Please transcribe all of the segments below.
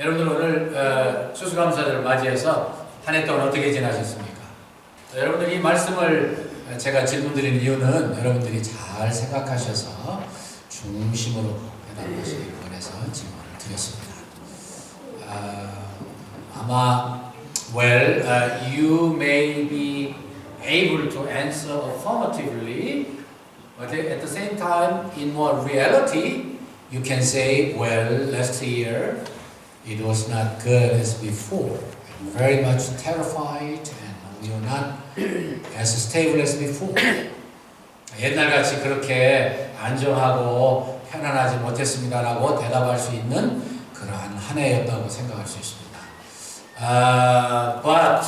여러분들 오늘 추수감사절을 맞이해서 한 해 동안 어떻게 지나셨습니까? 여러분들 이 말씀을 제가 질문드리는 이유는 여러분들이 잘 생각하셔서 중심으로 대답하시기 원해서 질문을 드렸습니다. 아마 you may be able to answer affirmatively, but at the same time, in more reality, you can say, well, last year it was not good as before. I'm very much terrified and we are not as stable as before. 옛날같이 그렇게 안정하고 편안하지 못했습니다라고 대답할 수 있는 그러한 한 해였다고 생각할 수 있습니다. But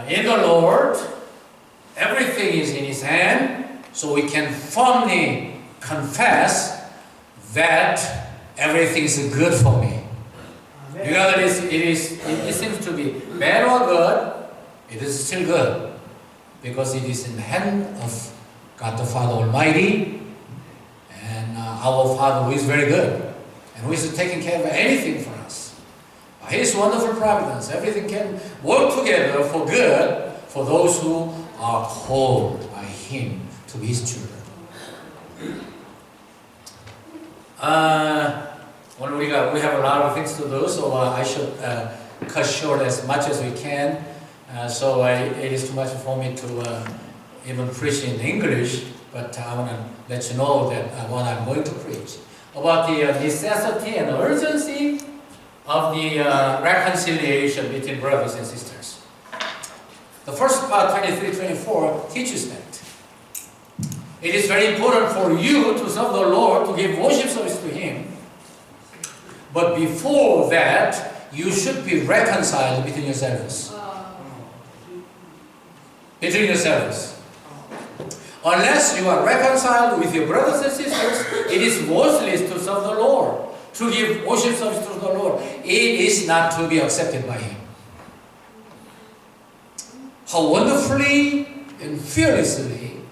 in the Lord, everything is in His hand, so we can firmly confess that everything is good for me. Whether it seems to be bad or good, it is still good because it is in the hand of God the Father Almighty and our Father who is very good and who is taking care of anything for us. By His wonderful providence, everything can work together for good for those who are called by Him to be His children. Well, we have a lot of things to do, so I should cut short as much as we can. So it is too much for me to even preach in English, but I want to let you know that what I'm going to preach about the necessity and urgency of the reconciliation between brothers and sisters. The first part, 23-24, teaches that. It is very important for you to serve the Lord, to give worship service to Him. But before that, you should be reconciled between yourselves. Between yourselves. Unless you are reconciled with your brothers and sisters, it is worthless to serve the Lord, to give worship service to the Lord. It is not to be accepted by Him. How wonderfully and fearfully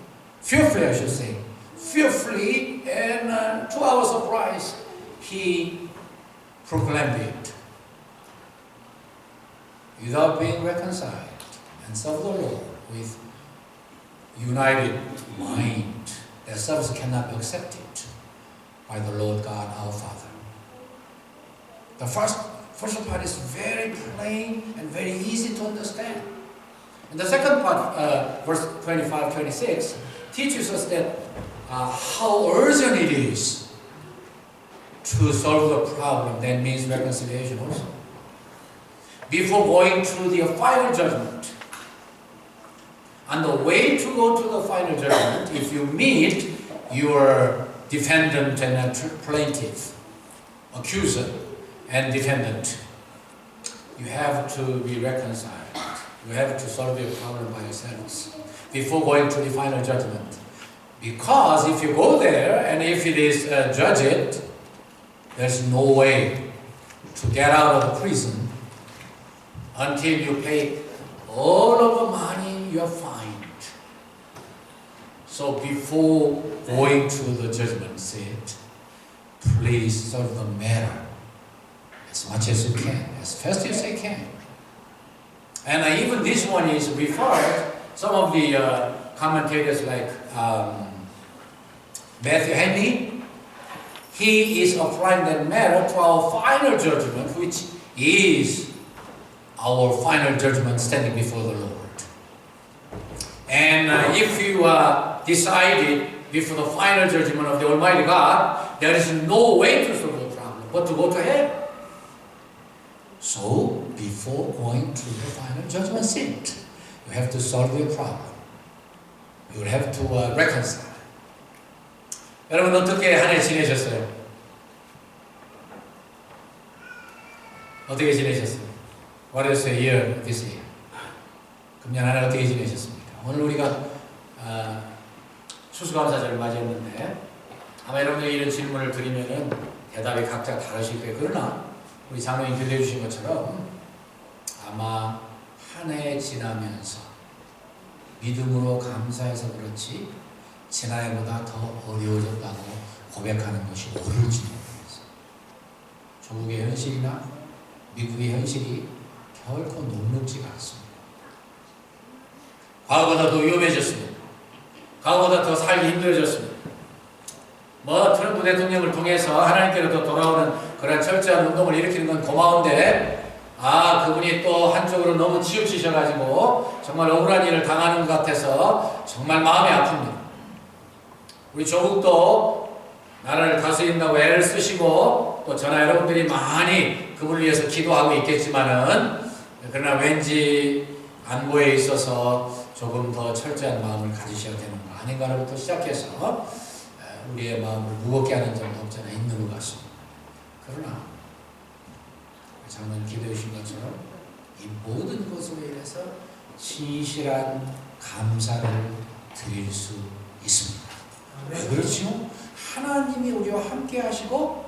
and to our surprise, He proclaimed it. Without being reconciled and serve the Lord with united mind, their service cannot be accepted by the Lord God our Father. The first part is very plain and very easy to understand. And the second part, verse 25-26, teaches us that how urgent it is to solve the problem. That means reconciliation also. Before going to the final judgment, on the way to go to the final judgment, if you meet your defendant and plaintiff, accuser and defendant, you have to be reconciled. You have to solve your problem by yourselves before going to the final judgment. Because if you go there and if it is judged, there's no way to get out of the prison until you pay all of the money you are fined. So before going to the judgment seat, please solve the matter as much as you can, as fast as you can. And even this one is referred, some of the commentators like Matthew Henry, he is applying that matter to our final judgment, which is our final judgment standing before the Lord. And if you decided before the final judgment of the Almighty God, there is no way to solve the problem but to go to hell. So, before going to the final judgment seat, you have to solve your problem. You will have to reconcile. 여러분 어떻게 한 해 지내셨어요? 어떻게 지내셨어요? What is the year this year? 금년 한 해 어떻게 지내셨습니까? 오늘 우리가 추수감사절을 맞이했는데 아마 여러분들이 이런 질문을 드리면은 대답이 각자 다르실 거예요. 그러나 우리 장로님 교대해 주신 것처럼 아마 한 해 지나면서 믿음으로 감사해서 그렇지 지난해보다 더 어려워졌다고 고백하는 것이 옳을지 모르겠어요. 조국의 현실이나 미국의 현실이 결코 녹록지가 않습니다. 과거보다 더 위험해졌습니다. 과거보다 더 살기 힘들어졌습니다. 트럼프 대통령을 통해서 하나님께로 더 돌아오는 그런 철저한 운동을 일으키는 건 고마운데, 그분이 또 한쪽으로 너무 치우치셔가지고 정말 억울한 일을 당하는 것 같아서 정말 마음이 아픕니다. 우리 조국도 나라를 다스린다고 애를 쓰시고 또 저나 여러분들이 많이 그분을 위해서 기도하고 있겠지만은, 그러나 왠지 안보에 있어서 조금 더 철저한 마음을 가지셔야 되는 거 아닌가로부터 시작해서 우리의 마음을 무겁게 하는 점도 없지 않아 있는 것 같습니다. 그러나 장로님 기도해 주신 것처럼 이 모든 것으로 인해서 진실한 감사를 드릴 수 있습니다. 왜 그렇죠? 하나님이 우리와 함께 하시고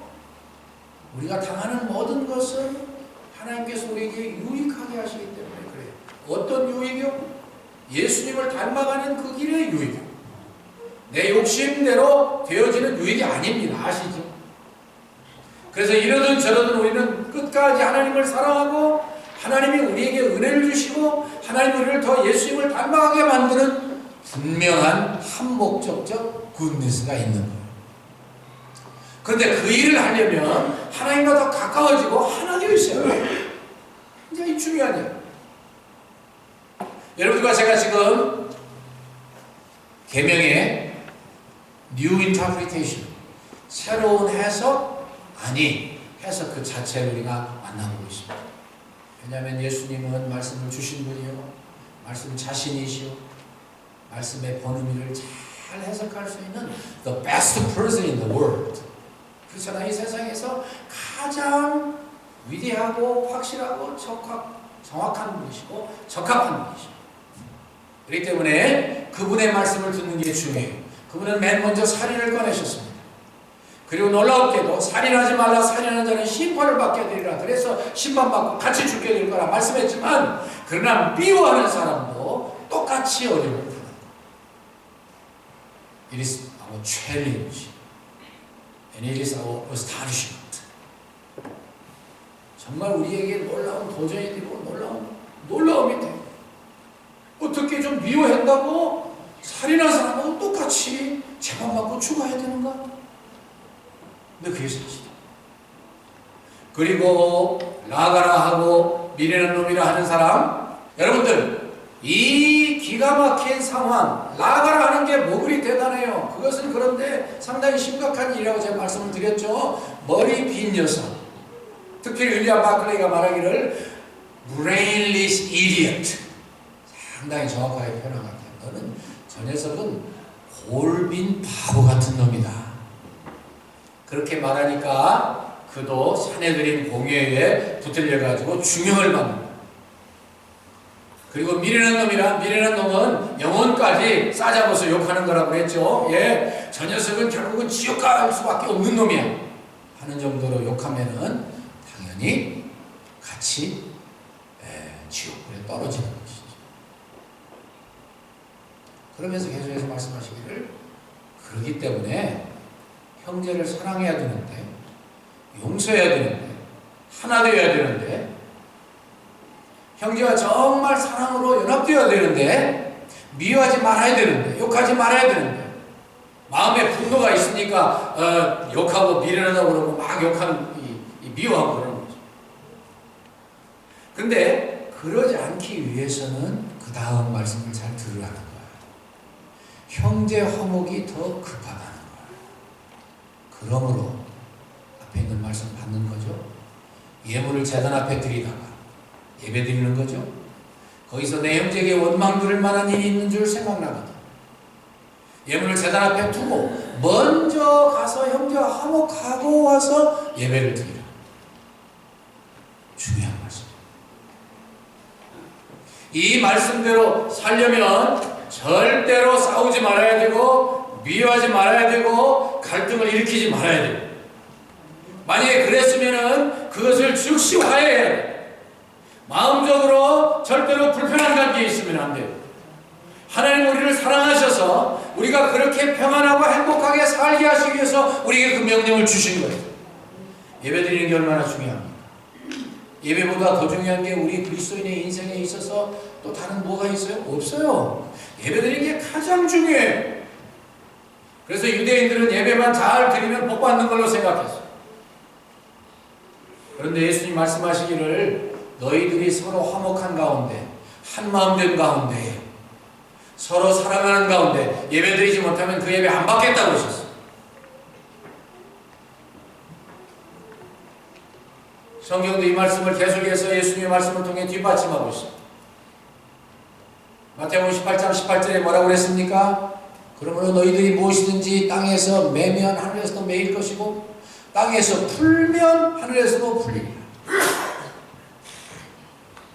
우리가 당하는 모든 것은 하나님께서 우리에게 유익하게 하시기 때문에 그래요. 어떤 유익이요? 예수님을 닮아가는 그 길의 유익이요. 내 욕심대로 되어지는 유익이 아닙니다. 아시죠? 그래서 이러든 저러든 우리는 끝까지 하나님을 사랑하고 하나님이 우리에게 은혜를 주시고 하나님이 우리를 더 예수님을 닮아가게 만드는 분명한 한목적적 굿니스가 있는 거예요. 그런데 그 일을 하려면 하나님과 더 가까워지고 하나 되어 있어야 해요. 이제 이 중요한 일. 여러분들과 제가 지금 계명의 New Interpretation, 새로운 해석, 해석 그 자체를 우리가 만나보고 있습니다. 왜냐하면 예수님은 말씀을 주신 분이요, 말씀 자신이시요, 말씀의 본의를 잘 해석할 수 있는 the best person in the world. 그렇잖아. 이 세상에서 가장 위대하고 확실하고 정확한 분이시고 적합한 분이시고, 그렇기 때문에 그분의 말씀을 듣는 게 중요해요. 그분은 맨 먼저 살인을 꺼내셨습니다. 그리고 놀랍게도 살인하지 말라, 살인하는 자는 심판을 받게 되리라. 그래서 심판받고 같이 죽게 될 거라 말씀했지만, 그러나 미워하는 사람도 똑같이 어려움을 받는 거예요. It is our challenge and it is our astonishment. 정말 우리에게 놀라운 도전이 되고 놀라움이 돼요. 어떻게 좀 미워한다고 살인한 사람하고 똑같이 재판받고 죽어야 되는가? 근데 그게 사실이다. 그리고 라가라 하고 미련한 놈이라 하는 사람, 여러분들 이 기가 막힌 상황, 라가라 하는 게 뭐 그리 대단해요. 그것은 그런데 상당히 심각한 일이라고 제가 말씀을 드렸죠. 머리 빈 녀석, 특히 윌리엄 바클레이가 말하기를 brainless idiot, 상당히 정확하게 표현한 것 같아요. 너는 저 녀석은 골빈 바보 같은 놈이다. 그렇게 말하니까 그도 사내들인 공회에 붙들려가지고 중형을 받는다. 그리고 미련한 놈은 영혼까지 싸잡아서 욕하는 거라고 그랬죠. 저 녀석은 결국은 지옥 갈 수밖에 없는 놈이야 하는 정도로 욕하면은 당연히 같이 지옥불에 떨어지는 것이죠. 그러면서 계속해서 말씀하시기를, 그러기 때문에 형제를 사랑해야 되는데, 용서해야 되는데, 하나 되어야 되는데, 형제와 정말 사랑으로 연합되어야 되는데, 미워하지 말아야 되는데, 욕하지 말아야 되는데, 마음에 분노가 있으니까 욕하고 미련하다고 그러고 막 욕하는, 미워하고 그러는 거죠. 근데 그러지 않기 위해서는 그 다음 말씀을 잘 들으라는 거예요. 형제 화목이 더 급하다는 거예요. 그러므로 앞에 있는 말씀 받는 거죠. 예물을 제단 앞에 드리다가 예배 드리는 거죠. 거기서 내 형제에게 원망 들을 만한 일이 있는 줄 생각나거든. 예물을 제단 앞에 두고 먼저 가서 형제와 화목하고 와서 예배를 드리라. 중요한 말씀입니다. 이 말씀대로 살려면 절대로 싸우지 말아야 되고, 미워하지 말아야 되고, 갈등을 일으키지 말아야 돼요. 만약에 그랬으면은 그것을 즉시 화해해야 돼요. 마음적으로 절대로 불편한 관계에 있으면 안 돼요. 하나님 우리를 사랑하셔서 우리가 그렇게 평안하고 행복하게 살게 하시기 위해서 우리에게 그 명령을 주신 거예요. 예배드리는 게 얼마나 중요합니까? 예배보다 더 중요한 게 우리 그리스도인의 인생에 있어서 또 다른 뭐가 있어요? 없어요. 예배드리는 게 가장 중요해요. 그래서 유대인들은 예배만 잘 드리면 복 받는 걸로 생각했어요. 그런데 예수님 말씀하시기를 너희들이 서로 화목한 가운데 한마음 된 가운데 서로 사랑하는 가운데 예배드리지 못하면 그 예배 안 받겠다고 하셨어요. 성경도 이 말씀을 계속해서 예수님의 말씀을 통해 뒷받침하고 있어요. 마태복음 18장 18절에 뭐라고 그랬습니까? 그러므로 너희들이 무엇이든지 땅에서 매면 하늘에서도 매일 것이고 땅에서 풀면 하늘에서도 풀리리라.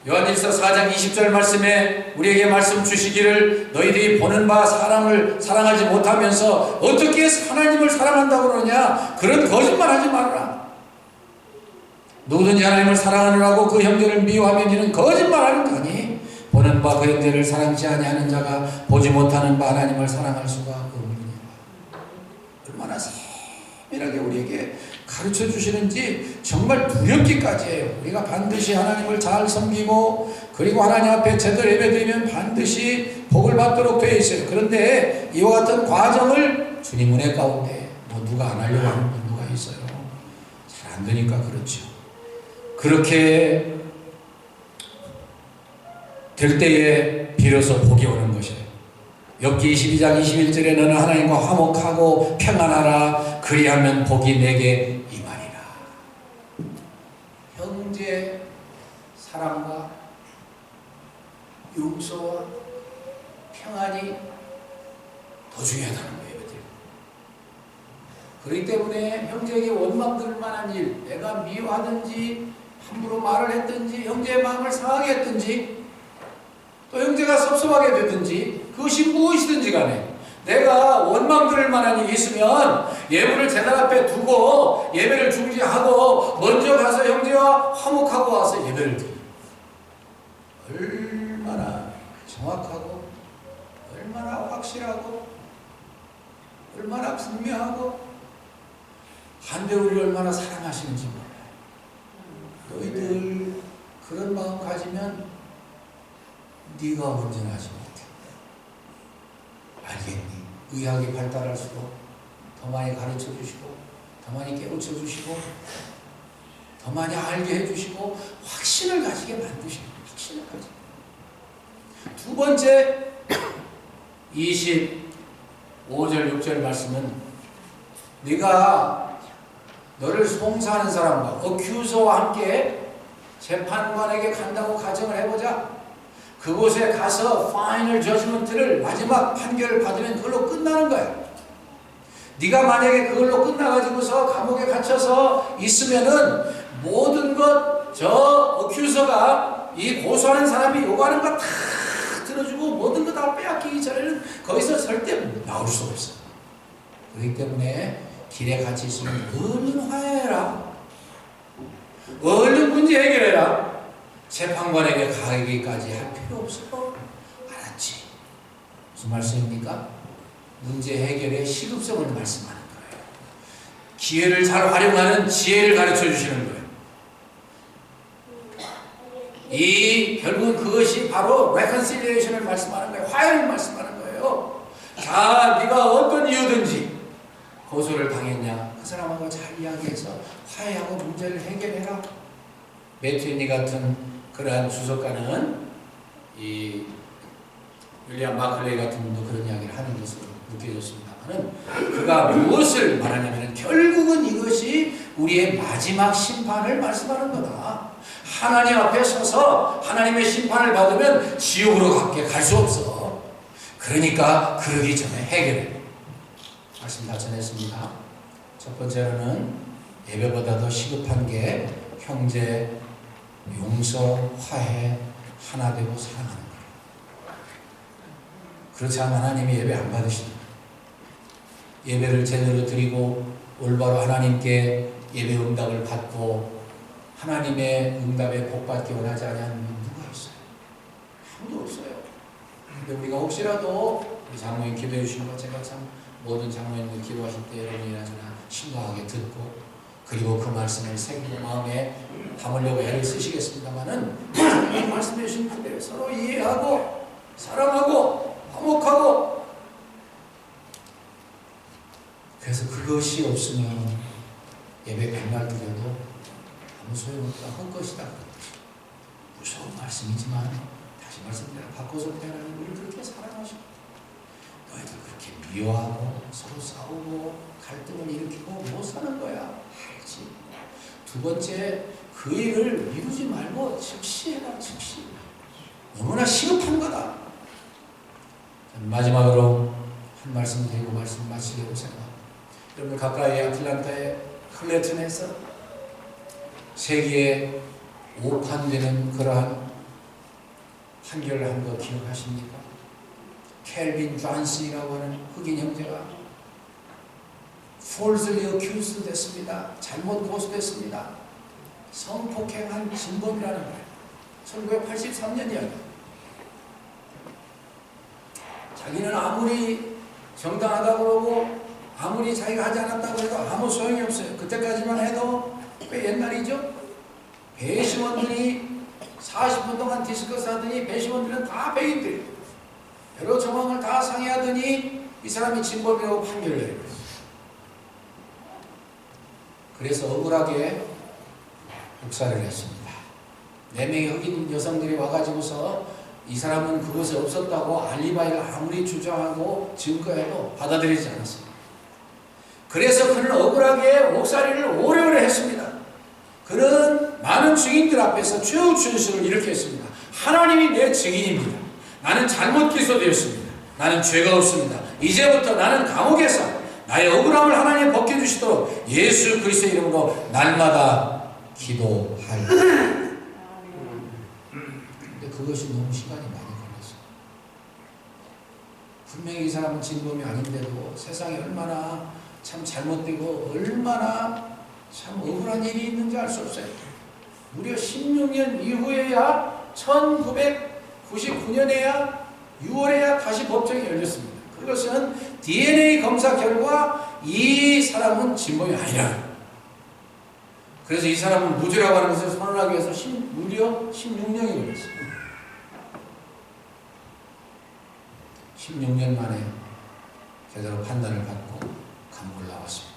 요한일서 4장 20절 말씀에 우리에게 말씀 주시기를 너희들이 보는 바 사람을 사랑하지 못하면서 어떻게 하나님을 사랑한다고 그러냐? 그런 거짓말 하지 말아라. 누구든지 하나님을 사랑하느라고 그 형제를 미워하면 이는 거짓말하는 거니 보는 바 그 형제를 사랑치 아니하는 자가 보지 못하는 바 하나님을 사랑할 수가 없느니라. 얼마나 세밀하게 우리에게 가르쳐 주시는지 정말 두렵기까지 해요. 우리가 반드시 하나님을 잘 섬기고 그리고 하나님 앞에 제대로 예배드리면 반드시 복을 받도록 되어 있어요. 그런데 이와 같은 과정을 주님 은혜 가운데 뭐 누가 안 하려고 하는 분 누가 있어요. 잘 안 되니까 그렇죠. 그렇게 될 때에 비로소 복이 오는 것이에요. 욥기 22장 21절에 너는 하나님과 화목하고 평안하라 그리하면 복이 내게 임하리라. 형제 사랑과 용서와 평안이 더 중요하다는 거예요. 그렇기 때문에 형제에게 원망 들 만한 일, 내가 미워하든지 함부로 말을 했든지 형제의 마음을 상하게 했든지 또 형제가 섭섭하게 됐든지 그것이 무엇이든지 간에 내가 원망 들을 만한 일이 있으면 예물을 제단 앞에 두고 예배를 중지하고 먼저 가서 형제와 화목하고 와서 예배를 드립니다. 얼마나 정확하고 얼마나 확실하고 얼마나 분명하고 한데 우리를 얼마나 사랑하시는지 몰라요. 너희들 그런 마음 가지면 네가 온전하지 못해. 알겠니? 의학이 발달할수록 더 많이 가르쳐 주시고 더 많이 깨우쳐 주시고 더 많이 알게 해주시고 확신을 가지게 만드시고 확신을 가지고. 두 번째 25절 6절 말씀은 네가 너를 송사하는 사람과 어큐서와 함께 재판관에게 간다고 가정을 해보자. 그곳에 가서 파이널 저지먼트를 마지막 판결을 받으면 그걸로 끝나는 거야. 네가 만약에 그걸로 끝나가지고서 감옥에 갇혀서 있으면은 모든 것 저 어큐서가 이 고소하는 사람이 요구하는 거 다 들어주고 모든 거 다 빼앗기기 전에는 거기서 절대 나올 수 없어. 그렇기 때문에 길에 같이 있으면 얼른 화해해라. 얼른 문제 해결해라. 재판관에게 가기까지 할 필요 없어. 알았지? 무슨 말씀입니까? 문제 해결의 시급성을 말씀하는 거예요. 기회를 잘 활용하는 지혜를 가르쳐 주시는 거예요. 결국은 그것이 바로 reconciliation을 말씀하는 거예요. 화해를 말씀하는 거예요. 자, 네가 어떤 이유든지 고소를 당했냐? 그 사람하고 잘 이야기해서 화해하고 문제를 해결해라. 매튜니 같은 그러한 주석가는 이 윌리엄 마클레이 같은 분도 그런 이야기를 하는 것으로 느껴졌습니다만은 그가 무엇을 말하냐면 결국은 이것이 우리의 마지막 심판을 말씀하는 거다. 하나님 앞에 서서 하나님의 심판을 받으면 지옥으로 밖에 갈 수 없어. 그러니까 그러기 전에 해결해. 말씀 다 전했습니다. 첫 번째로는 예배보다 더 시급한 게 형제, 용서, 화해, 하나 되고 사랑하는 거예요. 그렇지 않으면 하나님이 예배 안 받으신다. 예배를 제대로 드리고 올바로 하나님께 예배 응답을 받고 하나님의 응답에 복받기 원하지 않는 누가 있어요? 아무도 없어요. 근데 우리가 혹시라도 우리 장로님 기도해 주시는 것 제가 참 모든 장로님들 기도하실 때 여러분이나 저나 심각하게 듣고 그리고 그 말씀을 새기고 마음에 담으려고 애를 쓰시겠습니다만은 이 말씀해 주신 그대로 서로 이해하고 사랑하고 화목하고, 그래서 그것이 없으면 예배 100날 드려도 아무 소용없다, 헛것이다. 무서운 말씀이지만 다시 말씀드려 바꿔서 하나님 우리를 그렇게 사랑하시고 너희들 그렇게 미워하고 서로 싸우고 갈등을 일으키고 못 사는 거야. 알지? 두 번째, 그 일을 미루지 말고 즉시 해라. 즉시. 너무나 시급한 거다. 마지막으로 한 말씀 드리고 말씀 마치려고 생각합니다. 여러분 가까이 아틀란타의 클레튼에서 세계에 오판되는 그러한 판결을 한 거 기억하십니까? 켈빈 존슨이라고 하는 흑인 형제가 falsely accused 됐습니다. 잘못 고소됐습니다. 성폭행한 진범이라는 거예요. 1983년이야. 자기는 아무리 정당하다고 그러고 아무리 자기가 하지 않았다고 해도 아무 소용이 없어요. 그때까지만 해도 꽤 옛날이죠. 배심원들이 40분 동안 디스커스 하더니 배심원들은 다 백인들이에요. 여러 정황을 다 상의하더니 이 사람이 진범이라고 판결을 내렸어요. 그래서 억울하게 복사를 했습니다. 4명의 흑인 여성들이 와가지고서 이 사람은 그것이 없었다고 알리바이를 아무리 주장하고 증거해도 받아들이지 않았습니다. 그래서 그는 억울하게 옥살이를 오래오래 했습니다. 그는 많은 증인들 앞에서 최후 준수를 이렇게 했습니다. 하나님이 내 증인입니다. 나는 잘못 기소되었습니다. 나는 죄가 없습니다. 이제부터 나는 감옥에서 나의 억울함을 하나님 벗겨주시도록 예수 그리스도의 이름으로 날마다 기도할. 근데 그것이 너무 시간이 많이 걸렸어요. 분명히 이 사람은 진범이 아닌데도 세상에 얼마나 참 잘못되고 얼마나 참 억울한 일이 있는지 알 수 없어요. 무려 16년 이후에야 1999년에야 6월에야 다시 법정이 열렸습니다. 그것은 DNA 검사 결과 이 사람은 진범이 아니라. 그래서 이 사람은 무죄라고 하는 것을 선언하기 위해서 무려 16년이 걸렸어요. 16년 만에 제대로 판단을 받고 감옥을 나왔습니다.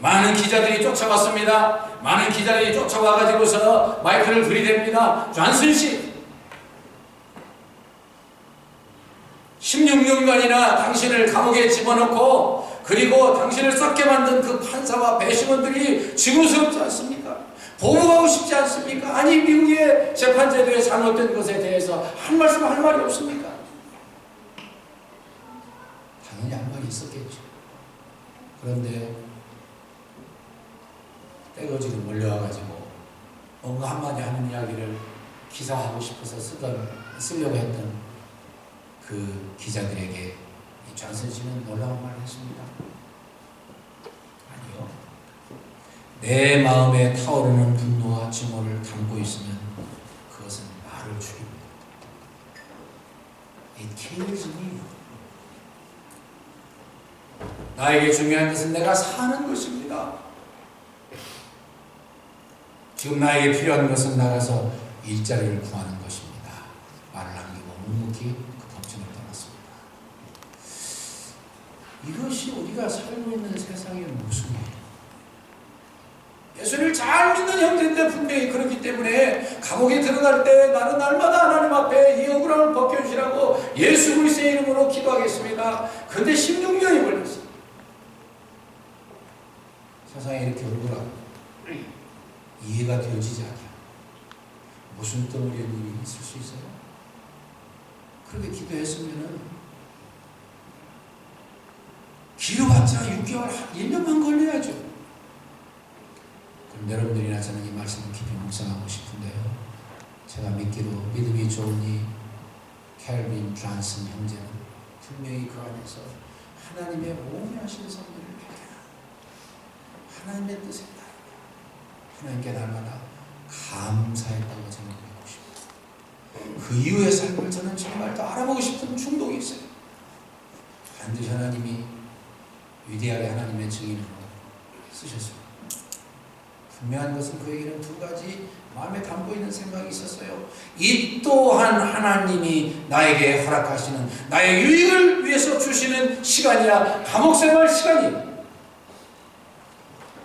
많은 기자들이 쫓아왔습니다. 많은 기자들이 쫓아와가지고서 마이크를 들이댑니다. 존슨 씨, 16년간이나 당신을 감옥에 집어넣고 그리고 당신을 썩게 만든 그 판사와 배심원들이 증오스럽지 않습니까? 보호하고 싶지 않습니까? 아니 미국의 재판제도에 잘못된 것에 대해서 한 말씀 할 말이 없습니까? 당연히 할 말이 있었겠죠. 그런데 떼거지로 몰려와가지고 뭔가 한마디 하는 이야기를 기사하고 싶어서 쓰려고 했던 그 기자들에게 이 존슨 씨는 놀라운 말을 했습니다. 아니요. 내 마음에 타오르는 분노와 증오를 담고 있으면 그것은 나를 죽입니다. It kills me. 나에게 중요한 것은 내가 사는 것입니다. 지금 나에게 필요한 것은 나가서 일자리를 구하는 것입니다. 말을 남기고 묵묵히 그 법정을 떠났습니다. 이것이 우리가 살고 있는 세상의 모습이에요. 예수를 잘 믿는 형제인데 분명히 그렇기 때문에 감옥에 들어갈 때 나는 날마다 하나님 앞에 이 억울함을 벗겨주시라고 예수 그리스도의 이름으로 기도하겠습니다. 그런데 16년이 걸렸어요. 세상에 이렇게 억울하고 이해가 되어지지 않아요. 무슨 덩어리의 일이 있을 수 있어요? 그렇게 기도했으면은 길어봤자 6개월, 1년만 걸려야죠. 그럼 여러분들이나 저는 이 말씀을 깊이 묵상하고 싶은데요. 제가 믿기로 믿음이 좋은 이 켈빈 존슨 형제는 분명히 그 안에서 하나님의 오묘하신 섭리를 발견하고 하나님의 뜻에 따라 하나님께 날마다 감사했다고 생각하고 싶어요. 그 이후의 삶을 저는 정말 더 알아보고 싶은 충동이 있어요. 반드시 하나님이 위대하게 하나님의 증인으로 쓰셨습니다. 분명한 것은 그에게는 두 가지 마음에 담고 있는 생각이 있었어요. 이 또한 하나님이 나에게 허락하시는 나의 유익을 위해서 주시는 시간이야. 감옥생활 시간이.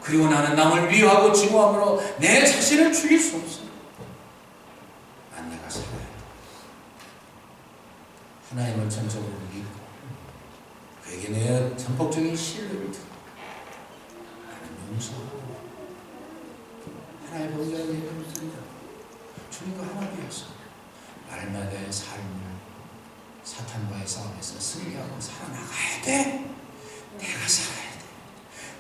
그리고 나는 남을 미워하고 증오함으로 내 자신을 죽일 수 없어. 난 내가 살아야 돼. 하나님을 전적으로 믿고 그에게 내 전폭적인 신뢰를 두고 나는 용서하고 하나의 보좌를 내려놓습니다. 주님과 하나님이었어. 날마다의 삶을 사탄과의 싸움에서 승리하고 살아나가야 돼. 내가 살아야 돼.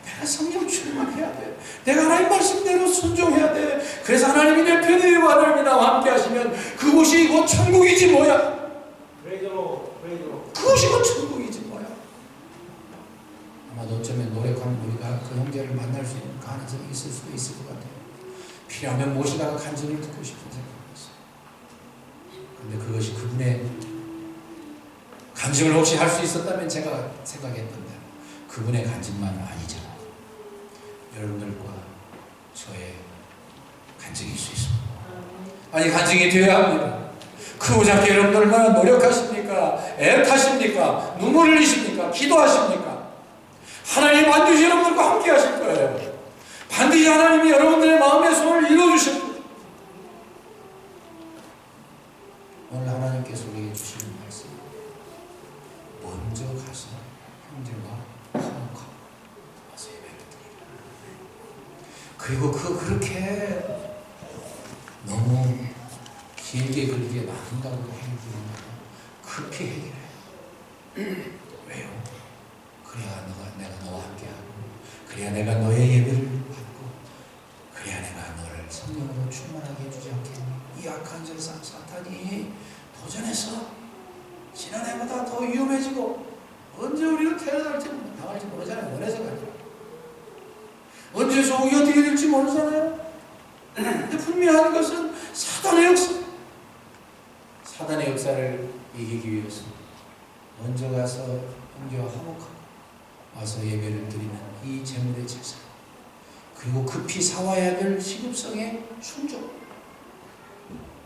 내가 성령 충만해야 돼. 내가 하나님 말씀대로 순종해야 돼. 그래서 하나님이 내 편에 하나님이 나와 함께 하시면 그곳이 곧 천국이지 뭐야. 그것이 곧 천국이지 뭐야. 아마도 어쩌면 노력하면 우리가 그 형제를 만날 수 있는 가능성이 있을 수도 있을 것 같아요. 필요하면 모시다가 간증을 듣고 싶은 생각이 있어요. 그런데 그것이 그분의 간증을 혹시 할 수 있었다면 제가 생각했던 대로 그분의 간증만은 아니죠. 여러분들과 저의 간증일 수 있습니다. 아니 간증이 되어야 합니다. 그 오작교 여러분들 얼마나 노력하십니까? 애타십니까? 눈물을 흘리십니까? 기도하십니까? 하나님 반드시 여러분들과 함께 하실 거예요. 반드시 하나님이 여러분들의 마음의 소원을 이루어주실 거예요. 오늘 하나님께서 우리에게 주시는 말씀, 먼저 가서 형제와 화목하고 와서 예배를 드리라. 그리고 그렇게 너무 길게 그렇게 나눈다고 해주는 거예요. 급히 해결해. 왜요? 그래야 내가 너와 함께하고, 그래야 내가 너의 예배를 받고, 그래야 내가 너를 성령으로 충만하게 해주지 않겠니? 이 악한 세상 사탄이 도전해서 지난해보다 더 위험해지고 언제 우리를 태어날지 나갈지 모르잖아요. 원해서 가죠. 언제 소국이 어떻게 될지 모르잖아요. 근데 분명한 것은 사단의 역사. 사단의 역사를 이기기 위해서 먼저 가서 형제와 화목하고 와서 예배를 드리는 이 제물의 제사, 그리고 급히 사와야 될 시급성의 순종,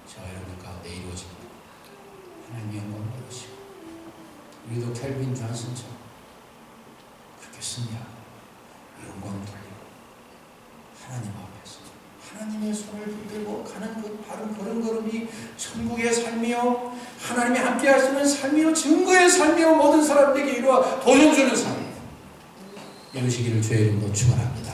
저와 여러분들 가운데 이루어집니다. 하나님 영광 받으시고 우리도 켈빈 존슨처럼 그렇게 승리하고 영광 돌리고 하나님 앞에서 하나님의 손을 붙들고 가는 그 바른 걸음걸음이 천국의 삶이요, 하나님이 함께 하시는 삶이요, 증거의 삶이요, 모든 사람들에게 이루어 도전 주는 삶, 이루시기를 주의 이름으로 축원합니다.